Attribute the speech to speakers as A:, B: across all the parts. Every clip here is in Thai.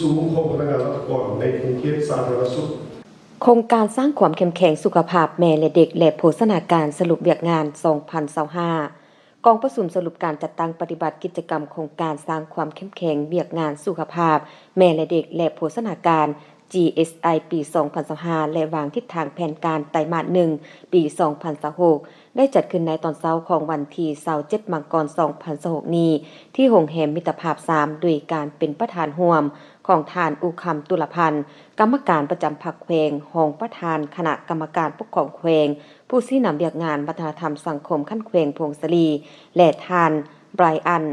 A: สูงของพนักงานรัฐกรในกรุงเทพสาธารณสุข
B: โครงการสร้างความเข้มแข็งสุขภาพแม่และเด็กและโภชนาการสรุปเวียกงาน 2025 กองประชุมสรุปการจัดตั้งปฏิบัติกิจกรรมโครงการสร้างความเข้มแข็งเวียกงานสุขภาพแม่และเด็กและโภชนาการ GSI ปี 2025 และวางทิศทางแผนการไตรมาส 1 ปี 2026 ได้จัดขึ้นในตอนเช้าของวันที่27 มังกร 2026 นี้ที่โรงแรมมิตรภาพ 3 โดยการเป็นประธานร่วมของท่านอุคัมตุลพันธ์กรรมการประจำพรรคแขวงรองประธานคณะกรรมการปกครองแขวงผู้ชี้นำเวียกงานวัฒนธรรมสังคมขั้นแขวงพงศรีและท่านไบรอัน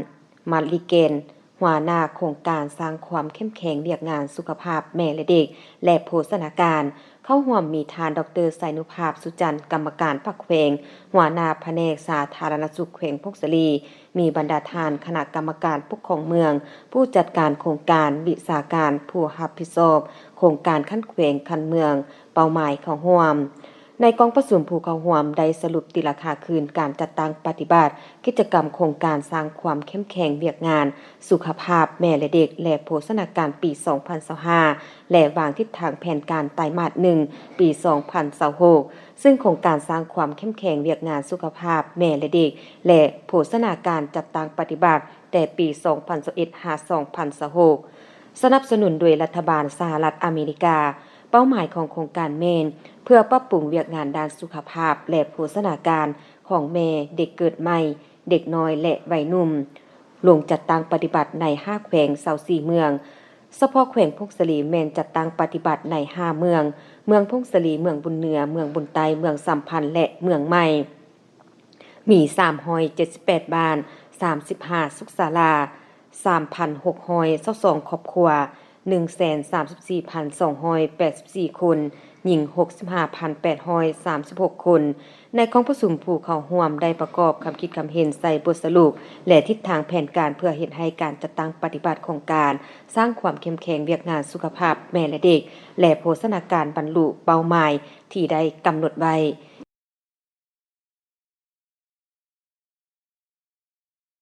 B: มาริเกนหัวหน้าโครงการสร้างความเข้มแข็งเวียกงานสุขภาพแม่และเด็กและโภชนาการเข้าร่วมมีทานดร.ไสนุภาพสุจันทร์กรรมการพรรคแขวงหัวหน้าแผนกสาธารณสุขแขวงพงศรีมีบรรดาทานคณะกรรมการปกครองเมืองผู้จัดการโครงการวิสาการผู้รับผิดชอบโครงการขั้นแขวงคันเมืองเป้าหมายเข้าร่วมในกองประชุมผู้เข้าร่วมได้สรุปติราคาคืนการจัดตั้งปฏิบัติกิจกรรมโครงการสร้างความเข้มแข็งเวียกงานสุขภาพแม่และเด็กและโภชนาการปี 2025 และวางทิศทางแผนการไตรมาส 1 ปี 2026 ซึ่งโครงการสร้างความเข้มแข็งเวียกงานสุขภาพแม่และเด็กและโภชนาการจัดตั้งปฏิบัติแต่ปี 2021 หา 2026 สนับสนุนโดยรัฐบาลสหรัฐอเมริกาเป้าหมายของโครงการเมนเพื่อปรับปรุงเวียกงานด้านสุขภาพและโภชนาการของแม่เด็กเกิดใหม่เด็กน้อยและวัยหนุ่มลงจัดตั้งปฏิบัติใน5แขวง24เมืองเฉพาะแขวงพงศรีแม่นจัดตั้งปฏิบัติใน5เมืองเมืองพงศรีเมืองบุญเหนือเมืองบุญไตเมืองสัมพันธ์และเมืองใหม่มี378บ้าน35สุขศาลา 3,622 ครอบครัว134,284 คนหญิง 65,836 คน ในกองประชุมผู้เข้าร่วมได้ประกอบคำคิดคำเห็นใส่บทสรุปและทิศทางแผนการเพื่อเฮ็ดให้การจัดตั้งปฏิบัติโครงการสร้างความเข้มแข็งเวียกงานสุขภาพแม่และเด็กและโภชนาการบรรลุเป้าหมายที่ได้กำหนดไว้